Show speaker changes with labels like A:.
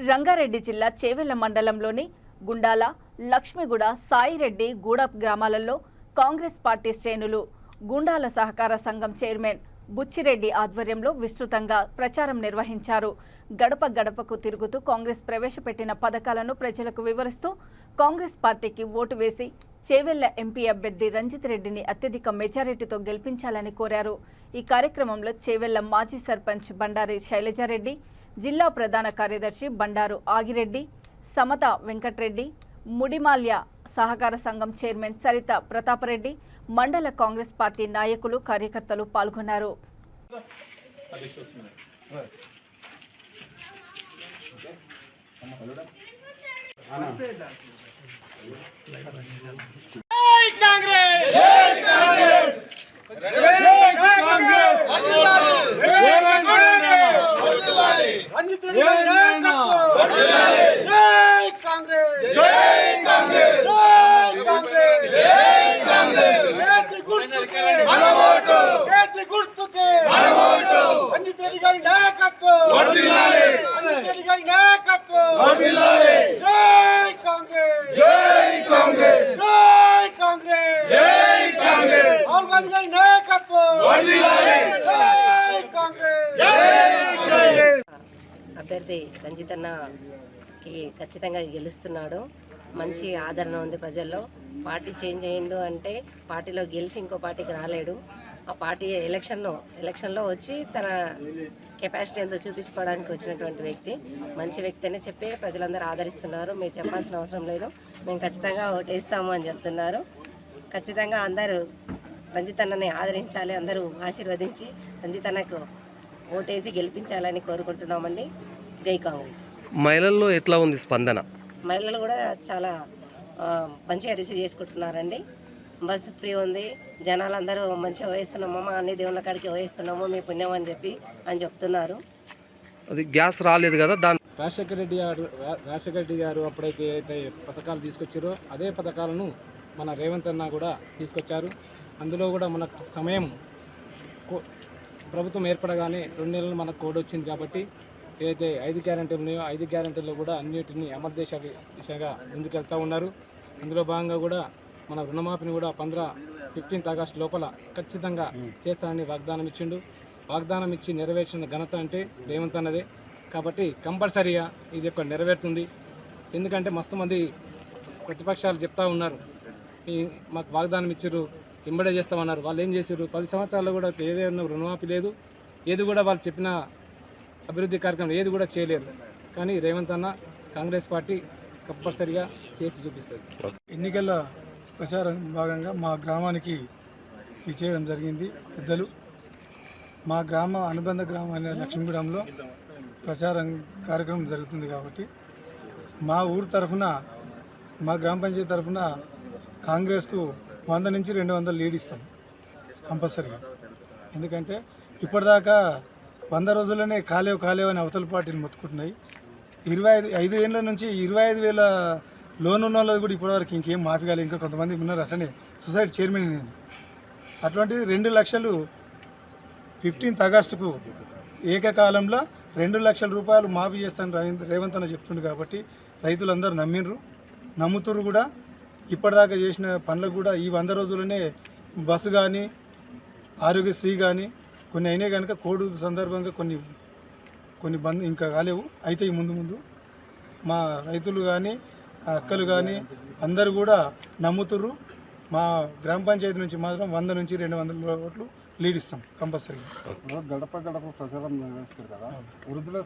A: రంగారెడ్డి జిల్లా చేవెళ్ల మండలంలోని గుండాల, లక్ష్మిగూడ, సాయిరెడ్డి గూడ గ్రామాలలో కాంగ్రెస్ పార్టీ శ్రేణులు గుండాల సహకార సంఘం చైర్మన్ బుచ్చిరెడ్డి ఆధ్వర్యంలో విస్తృతంగా ప్రచారం నిర్వహించారు. గడప గడపకు తిరుగుతూ కాంగ్రెస్ ప్రవేశపెట్టిన పథకాలను ప్రజలకు వివరిస్తూ కాంగ్రెస్ పార్టీకి ఓటు వేసి చేవెళ్ల ఎంపీ అభ్యర్థి రంజిత్ రెడ్డిని అత్యధిక మెజారిటీతో గెలిపించాలని కోరారు. ఈ కార్యక్రమంలో చేవెళ్ల మాజీ సర్పంచ్ బండారి శైలజారెడ్డి, జిల్లా ప్రధాన కార్యదర్శి బండారు ఆగిరెడ్డి, సమత వెంకట్రెడ్డి, ముడిమాల్య సహకార సంఘం చైర్మన్ సరిత ప్రతాపరెడ్డి, మండల కాంగ్రెస్ పార్టీ నాయకులు, కార్యకర్తలు పాల్గొన్నారు.
B: రంజిత్ రెడ్డి గారి నాయకత్వం, రంజిత్ రెడ్డి గారి నాయకత్వం, జై కాంగ్రెస్, జై కాంగ్రెస్, జై కాంగ్రెస్, జై కాంగ్రెస్, రాహుల్ గాంధీ గారి నాయకత్వం, జై కాంగ్రెస్, జై కాంగ్రెస్.
C: అభ్యర్థి రంజిత్ అన్నకి ఖచ్చితంగా గెలుస్తున్నాడు. మంచి ఆదరణ ఉంది ప్రజల్లో. పార్టీ చేంజ్ అయ్యిండు అంటే పార్టీలో గెలిచి ఇంకో పార్టీకి రాలేడు. ఆ పార్టీ ఎలక్షన్లో వచ్చి తన కెపాసిటీ ఎంతో చూపించుకోవడానికి వచ్చినటువంటి వ్యక్తి, మంచి వ్యక్తి అని చెప్పి ప్రజలందరూ ఆదరిస్తున్నారు. మీరు చెప్పాల్సిన అవసరం లేదు, మేము ఖచ్చితంగా ఓటేస్తాము అని చెప్తున్నారు. ఖచ్చితంగా అందరూ రంజిత్ అన్నని ఆదరించాలి, అందరూ ఆశీర్వదించి రంజిత్ అన్నకు ఓటేసి గెలిపించాలని కోరుకుంటున్నామండి. జై కాంగ్రెస్.
D: మహిళల్లో ఎట్లా ఉంది స్పందన?
C: మహిళలు కూడా చాలా మంచిగా రిసీవ్ చేసుకుంటున్నారండి. బస్సు ఫ్రీ ఉంది, జనాలందరూ మంచిగా వహిస్తున్నామమ్మా, అన్ని దేవుళ్ళ కాడికి వహిస్తున్నాము, మీ పుణ్యం అని చెప్పి అని చెప్తున్నారు.
D: అది గ్యాస్ రాలేదు కదా, దాని
E: రాజశేఖర రెడ్డి గారు అప్పుడైతే అయితే పథకాలు తీసుకొచ్చారో అదే పథకాలను మన రేవంత్ అన్న కూడా తీసుకొచ్చారు. అందులో కూడా మనకు సమయం ప్రభుత్వం ఏర్పడగానే 2 నెలలు మనకు కోడ్ వచ్చింది కాబట్టి ఏదైతే 5 గ్యారెంటీలు ఉన్నాయో 5 గ్యారెంటీల్లో కూడా అన్నిటినీ అమలు దిశగా ముందుకెళ్తూ ఉన్నారు. అందులో భాగంగా కూడా మన రుణమాఫీని కూడా 15 ఆగస్టు లోపల ఖచ్చితంగా చేస్తానని వాగ్దానం ఇచ్చిండు. వాగ్దానం ఇచ్చి నెరవేర్చిన ఘనత అంటే రేవంత్ అన్నదే. కాబట్టి కంపల్సరీగా ఇది ఒక నెరవేరుతుంది. ఎందుకంటే మస్తు మంది ప్రతిపక్షాలు చెప్తా ఉన్నారు, మాకు వాగ్దానం ఇచ్చారు, ఎంబడే చేస్తామన్నారు. వాళ్ళు ఏం చేశారు? 10 సంవత్సరాల్లో కూడా ఏదైనా రుణమాఫీ లేదు, ఏది కూడా వాళ్ళు చెప్పిన అభివృద్ధి కార్యక్రమం ఏది కూడా చేయలేరు. కానీ రేవంత్ అన్న కాంగ్రెస్ పార్టీ కంపల్సరిగా చేసి చూపిస్తుంది.
F: ఎన్నికల ప్రచారం భాగంగా మా గ్రామానికి విచ్చేయడం జరిగింది. పెద్దలు మా అనుబంధ గ్రామమైన లక్ష్మీగూడెంలో ప్రచారం కార్యక్రమం జరుగుతుంది కాబట్టి మా ఊరు తరఫున, మా గ్రామ పంచాయతీ తరఫున కాంగ్రెస్కు 100 నుంచి 200 లీడ్ ఇస్తాం కంపల్సరిగా. ఎందుకంటే ఇప్పటిదాకా 100 రోజుల్లోనే కాలేవు అని అవతల పార్టీలు మొత్తుకుంటున్నాయి. 5 ఏళ్ళ నుంచి 25,000 లోన్ ఉన్న వాళ్ళు కూడా ఇప్పటివరకు ఇంకేం మాఫీ కాలేదు. ఇంకా కొంతమంది ఉన్నారు అట్లనే. సొసైటీ చైర్మన్ నేను. అటువంటిది 2 లక్షలు 15 ఆగస్టుకు ఏకకాలంలో 2 లక్షల రూపాయలు మాఫీ చేస్తాను రేవంత్ అన్న చెప్తుండు కాబట్టి రైతులందరూ నమ్ముతురు కూడా. ఇప్పటిదాకా చేసిన పనులకు కూడా ఈ 100 రోజుల్లోనే బస్సు కానీ, ఆరోగ్యశ్రీ కానీ కొన్ని అయినాయి కనుక కోడ్ సందర్భంగా కొన్ని బంద్ ఇంకా కాలేవు, అయితే ఈ ముందు మా రైతులు కానీ, అక్కలు కానీ అందరూ కూడా నమ్ముతుర్రు. మా గ్రామ పంచాయతీ నుంచి మాత్రం 100 నుంచి 200 ఓట్లు లీడ్ ఇస్తాం కంపల్సరీగా.
E: గడప గడప ప్రచారం నిర్వహిస్తారు కదా, వృద్ధుల